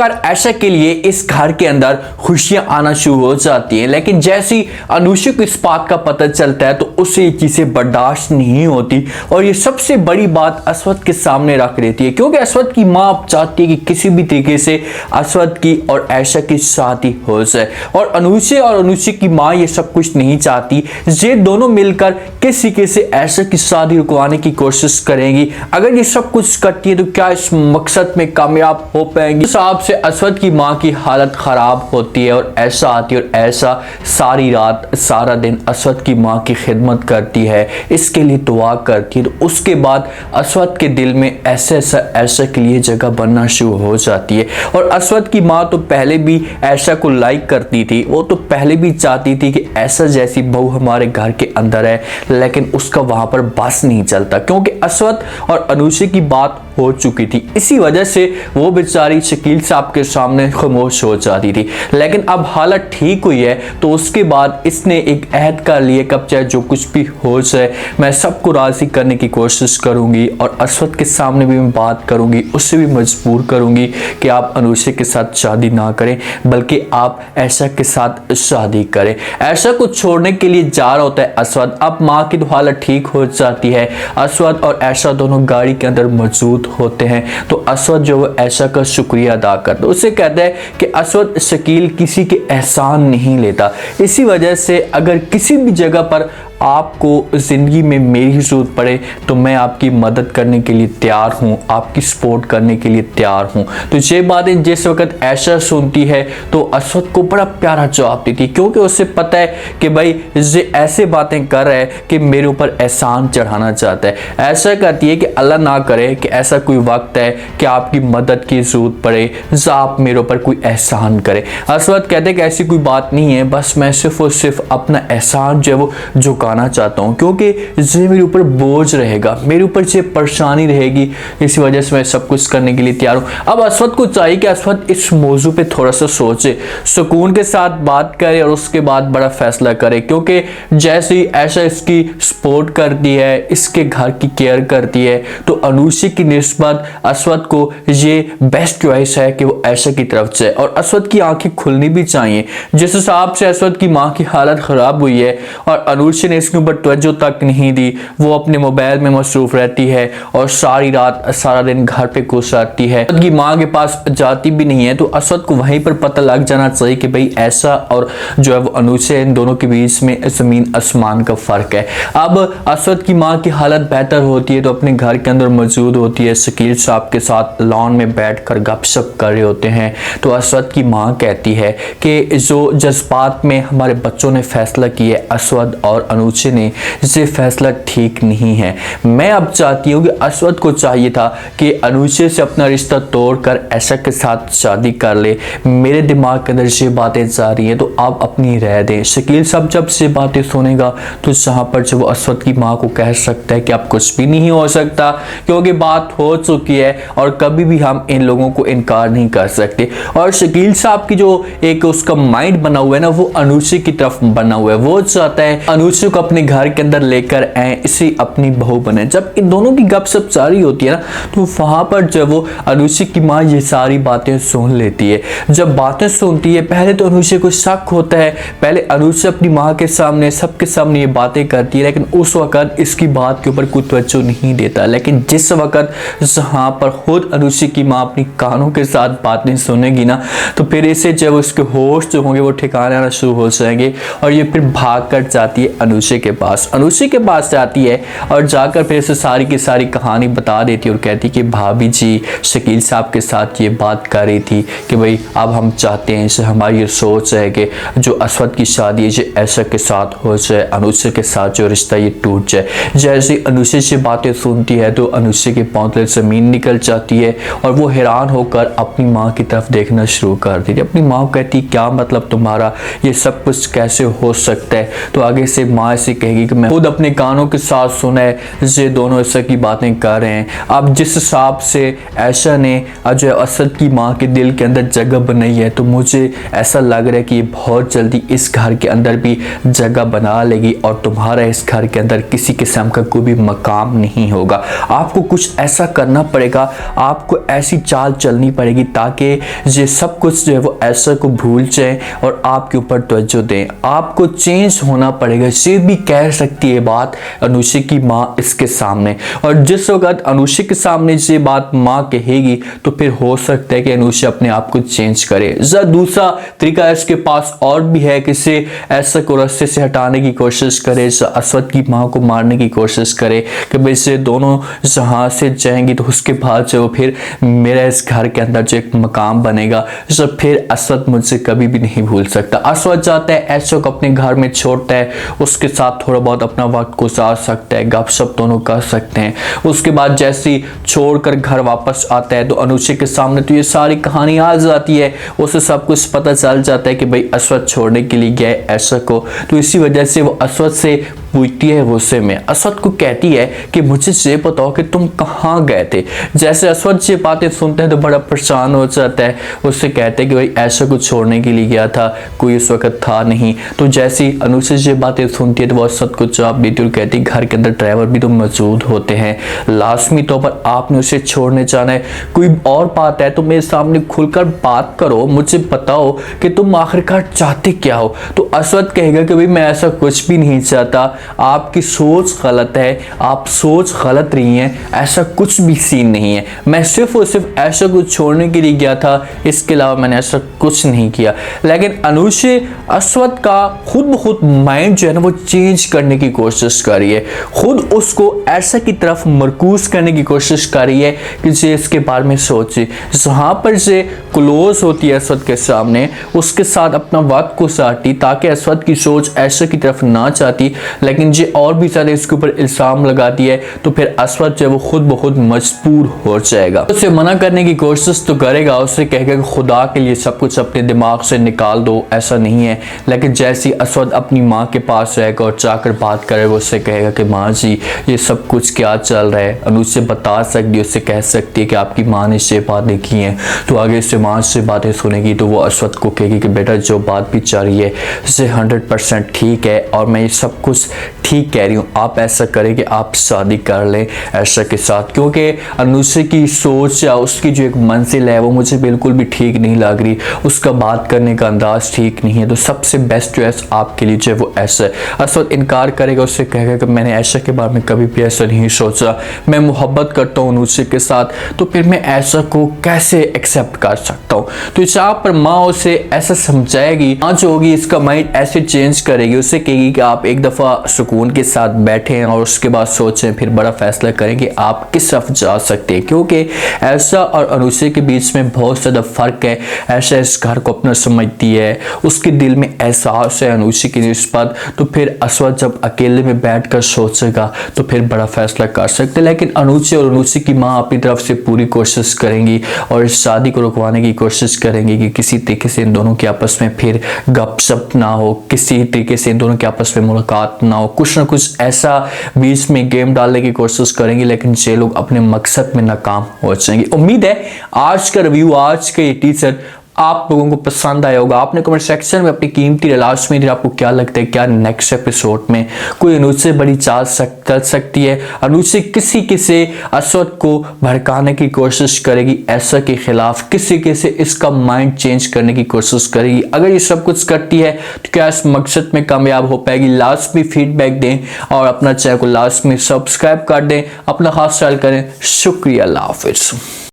पर ऐशा के लिए इस घर के अंदर खुशियां आना शुरू हो जाती हैं, लेकिन जैसी अनुषा को इस बात का पता चलता है तो उसे ये चीजें बर्दाश्त नहीं होती और ये सबसे बड़ी बात अस्वद के सामने रख देती है, क्योंकि अस्वद की मां चाहती है कि किसी भी तरीके से अस्वद की और ऐशा की शादी हो जाए और अनुषा की मां ये सब कुछ नहीं चाहती। ये दोनों मिलकर किस तरीके से ऐशा की शादी रुकवाने की कोशिश करेंगी। अगर ये सब कुछ करती है तो क्या इस मकसद में कामयाब हो पाएंगी। इस हिसाब से अस्वद की मां की हालत खराब होती है और ऐशा आती है और ऐशा सारी रात सारा दिन अस्वद की मां की खिदमत करती है, इसके लिए दुआ करती है। तो उसके बाद अस्वद के दिल में ऐशा के लिए जगह बनना शुरू हो जाती है और अस्वद की मां तो पहले भी ऐशा को लाइक करती थी, वो तो पहले भी चाहती थी कि ऐशा जैसी बहू हमारे घर के अंदर है, लेकिन उसका वहां पर बस नहीं चलता क्योंकि अस्वद और अनुषा की बात हो चुकी थी। इसी वजह से वो बेचारी शकील साहब के सामने खामोश हो जाती थी। लेकिन अब हालत ठीक हुई है तो उसके बाद इसने एक अहद कर लिए कब चाहे जो कुछ भी हो जाए मैं सबको राजी करने की कोशिश करूंगी और अस्वद के सामने भी मैं बात करूंगी, उससे भी मजबूर करूंगी कि आप अनुषा के साथ शादी ना करें बल्कि आप ऐशा के साथ शादी करें। ऐशा को छोड़ने के लिए जा रहा होता है अस्वद। अब माँ की तो हालत ठीक हो जाती है, अस्वद और ऐशा दोनों गाड़ी के अंदर मौजूद होते हैं। तो अस्वद जो वो ऐशा का शुक्रिया अदा करता है, उससे कहता है कि अस्वद शकील किसी के एहसान नहीं लेता, इसी वजह से अगर किसी भी जगह पर आपको ज़िंदगी में मेरी ज़रूरत पड़े तो मैं आपकी मदद करने के लिए तैयार हूँ, आपकी सपोर्ट करने के लिए तैयार हूँ। तो ये बातें जिस वक्त ऐशा सुनती है तो अस्वद को बड़ा प्यारा जवाब देती है, क्योंकि उसे पता है कि भाई ये ऐसे बातें कर रहा है कि मेरे ऊपर एहसान चढ़ाना चाहता है। ऐसा कहती है कि अल्लाह ना करे कि ऐसा कोई वक्त है कि आपकी मदद की ज़रूरत पड़े या आप मेरे ऊपर कोई एहसान करें। अस्वद कहते हैं कि ऐसी कोई बात नहीं है, बस मैं सिर्फ और सिर्फ अपना एहसान जो है वो झुका चाहता हूं, क्योंकि ये मेरे ऊपर बोझ रहेगा, मेरे ऊपर ये परेशानी रहेगी, इसी वजह से मैं सब कुछ करने के लिए तैयार हूं। अब अस्वद को चाहिए कि अस्वद इस मौजू पे थोड़ा सा सोचे, सुकून के साथ बात करे और उसके बाद बड़ा फैसला करे, क्योंकि जैसे ही ऐशा इसकी सपोर्ट करती है, इसके घर की केयर करती है, तो अनुषा की निस्बत अस्वद को ये बेस्ट चॉइस है कि वो ऐशा की तरफ से। और अस्वद की आंखें खुलनी भी चाहिए। जिस हिसाब से अस्वद की माँ की हालत खराब हुई है और अनुषा ने इसके ऊपर तवज्जो तक नहीं दी, वो अपने मोबाइल में मसरूफ रहती है और सारी रात सारा दिन घर पे घुस आती है, अस्वद की माँ के पास जाती भी नहीं है। तो अस्वद को वहीं पर पता लग जाना चाहिए कि भाई ऐशा और जो है वो अनुषा, इन दोनों के बीच में जमीन आसमान का फर्क है। अब अस्वद की माँ की हालत बेहतर होती है तो अपने घर के अंदर मौजूद होती है, शकील साहब के साथ लॉन में बैठकर गपशप कर रहे होते हैं। तो अस्वद की माँ कहती है कि जो जज्बात में हमारे बच्चों ने फैसला किया है अस्वद और अनुषा ने, ये फैसला ठीक नहीं है। मैं अब चाहती हूँ कि अस्वद को चाहिए था कि अनुषा से अपना रिश्ता तोड़कर ऐशा के साथ शादी कर ले। मेरे दिमाग के अंदर ये बातें जा रही हैं तो आप अपनी राय दें। शकील साहब जब से बातें सुनेगा तो जहाँ पर जब वो अस्वद की माँ को कह सकता है कि अब कुछ भी नहीं हो सकता, क्योंकि बात हो चुकी है और कभी भी हम इन लोगों को इनकार नहीं कर सकते। और शकील साहब की जो एक उसका माइंड बना हुआ है ना, वो अनुषा की तरफ बना हुआ है। वो चाहता है अनुषा को अपने घर के अंदर लेकर आए, इसे अपनी बहू बने। जब इन दोनों की गपशप जारी होती है ना, तो वहां पर जब वो अनुषा की माँ ये सारी बातें सुन लेती है। जब बातें सुनती है पहले तो अनुषा को शक होता है, पहले अनुषा अपनी माँ के सामने सबके सामने ये बातें करती है, लेकिन उस वक्त इसकी बात के ऊपर कोई तवज्जो नहीं देता। लेकिन जिस वक्त जहाँ पर खुद अनुषा की माँ अपनी कानों के साथ बातें सुनेगी ना, तो फिर इसे जब उसके होश जो होंगे वो ठिकाने आना शुरू हो जाएंगे और ये फिर भाग कर जाती है अनुषा के पास। अनुषा के पास जाती है और जाकर फिर से सारी की सारी कहानी बता देती है और कहती है कि भाभी जी शकील साहब के साथ ये बात कर रही थी कि भाई अब हम चाहते हैं, इसे हमारी ये सोच है कि जो अस्वद की शादी है ये ऐशा के साथ हो जाए, अनुषा के साथ जो रिश्ता ये टूट जाए। जैसे अनुषा से बातें सुनती है तो अनुषा के पांव तले जमीन निकल जाती है और वो हैरान होकर अपनी माँ की तरफ देखना शुरू कर देती है। अपनी माँ कहती क्या मतलब तुम्हारा, ये सब कुछ कैसे हो सकता है। तो आगे से माँ से कहेगी कि मैं खुद अपने कानों के साथ सुना है ये दोनों ऐसा की बातें कर रहे हैं। अब जिस हिसाब से आयशा ने जो असद की माँ के दिल के अंदर जगह बनाई है, तो मुझे ऐसा लग रहा है कि ये बहुत जल्दी इस घर के अंदर भी जगह बना लेगी और तुम्हारा इस घर के अंदर किसी किस्म का कोई भी मकाम नहीं होगा। आपको कुछ ऐसा करना पड़ेगा, आपको ऐसी चाल चलनी पड़ेगी ताकि ये सब कुछ जो है वो ऐसा को भूल जाए और आपके ऊपर तवज्जो दें। आपको चेंज होना पड़ेगा। ये भी कह सकती है बात अनुषा की माँ इसके सामने, और जिस वक्त अनुषा के सामने ये बात माँ कहेगी तो फिर हो सकता है कि अनुषा अपने आप को चेंज करे। दूसरा तरीका इसके पास और भी है कि इसे ऐसा को रास्ते से हटाने की कोशिश करे, असद की माँ को मारने की कोशिश करे कि भाई से दोनों जहाँ से जाएंगी तो उसके बाद जो फिर मेरा इस घर के अंदर जो एक मकाम बनेगा, जो फिर असद मुझसे कभी भी नहीं भूल सकता। असद जाता है, ऐशा को अपने घर में छोड़ता है, उसके साथ थोड़ा बहुत अपना वक्त गुजार सकता है, गपशप दोनों कर सकते हैं। उसके बाद जैसे ही छोड़कर घर वापस आता है तो अनुषा के सामने तो ये सारी कहानी आ जाती है। उसे सब कुछ पता चल जाता है कि भाई असद छोड़ने के लिए गया है आयशा को, तो इसी वजह से वो असद से पूछती है गुस्से में। असद को कहती है कि मुझे ये बताओ कि तुम कहाँ गए थे। जैसे असद ये बातें सुनते हैं तो बड़ा परेशान हो जाता है। उससे कहते हैं कि भाई आयशा को छोड़ने के लिए गया था, कोई उस वक्त था नहीं। तो जैसे ही अनुषा ये बातें सुनती है तो वो असद को जवाब देती है और कहती है घर के अंदर ड्राइवर भी तो मौजूद होते हैं, लाजमी तौर पर आपने उसे छोड़ने जाना है। कोई और बात है तो मेरे सामने खुलकर बात करो, मुझे बताओ कि तुम आखिरकार चाहते क्या हो। तो असद कहेगा कि भाई मैं ऐसा कुछ भी नहीं चाहता, आपकी सोच गलत है, आप सोच गलत रही हैं, ऐसा कुछ भी सीन नहीं है। मैं सिर्फ और सिर्फ आयशा को छोड़ने के लिए गया था, इसके अलावा मैंने ऐसा कुछ नहीं किया। लेकिन अनुषा असद का खुद ब खुद माइंड जो है ना वो चेंज करने की कोशिश कर रही है, खुद उसको आयशा की तरफ मरकूज करने की कोशिश कर रही है कि जे इसके बारे में सोचे। जहाँ पर से क्लोज होती है असद के सामने, उसके साथ अपना वक्त गुजारती ताकि असद की सोच आयशा की तरफ ना चाहती, लेकिन ये और भी ज़्यादा इसके ऊपर इल्ज़ाम लगाती है तो फिर असद जो है वो खुद ब खुद मजबूर हो जाएगा। उसे मना करने की कोशिश तो करेगा, उससे कहेगा कि खुदा के लिए सब कुछ अपने दिमाग से निकाल दो, ऐसा नहीं है। लेकिन जैसे असद अपनी माँ के पास जाएगा और जाकर बात करेगा, उससे कहेगा कि माँ जी ये सब कुछ क्या चल रहा है। अनुषा बता सकती है, उससे कह सकती है कि आपकी माँ ने ये बातें की हैं। तो आगे से माँ से बातें सुनेगी तो वो असद को कहेगी कि बेटा जो बात भी चल रही है इसे 100% ठीक है और मैं ये सब कुछ ठीक कह रही हूँ। आप ऐसा करें कि आप शादी कर लें आयशा के साथ, क्योंकि अनुषा की सोच या उसकी जो एक मंजिल है वो मुझे बिल्कुल भी ठीक नहीं लग रही, उसका बात करने का अंदाज ठीक नहीं है। तो सबसे बेस्ट चॉइस आपके लिए जो है वो ऐसा है। असद इनकार करेगा, उससे कहेगा कि मैंने आयशा के बारे में कभी भी ऐसा नहीं सोचा, मैं मोहब्बत करता हूँ अनुषा के साथ, तो फिर मैं आयशा को कैसे एक्सेप्ट कर सकता हूँ। तो यहाँ पर माँ उसे ऐसा समझाएगी, माँ जो होगी इसका माइंड ऐसे चेंज करेगी, उससे कहेगी कि आप एक दफ़ा सुकून के साथ बैठें और उसके बाद सोचें, फिर बड़ा फैसला करें कि आप किस तरफ जा सकते हैं, क्योंकि आयशा और अनुषा के बीच में बहुत ज़्यादा फ़र्क है। आयशा इस घर को अपना समझती है, उसके दिल में एहसास है अनुषा की निस्बत, तो फिर असद जब अकेले में बैठकर सोचेगा तो फिर बड़ा फैसला कर सकते हैं। लेकिन अनुषा और अनुषा की माँ अपनी तरफ से पूरी कोशिश करेंगी और इस शादी को रुकवाने की कोशिश करेंगी कि किसी तरीके से इन दोनों के आपस में फिर गपशप ना हो, किसी तरीके से इन दोनों के आपस में मुलाकात ना हो, कुछ ना कुछ ऐसा बीच में गेम डालने की कोशिश करेंगी, लेकिन ये लोग अपने मकसद में नाकाम हो जाएंगे। उम्मीद है आज का रिव्यू, आज का ये टीजर आप लोगों को पसंद आया होगा। आपने कमेंट सेक्शन में अपनी कीमती लास्ट में आपको क्या लगता है, क्या नेक्स्ट एपिसोड में कोई अनुषा बड़ी चाल चल सकती है, अनुषा किसी असद को भड़काने की कोशिश करेगी, आयशा के खिलाफ किसी इसका माइंड चेंज करने की कोशिश करेगी। अगर ये सब कुछ करती है तो क्या इस मकसद में कामयाब हो पाएगी? लास्ट में फीडबैक दें और अपना चैनल को लास्ट में सब्सक्राइब कर दें। अपना खास ख्याल करें। शुक्रिया, अल्लाह हाफिज़।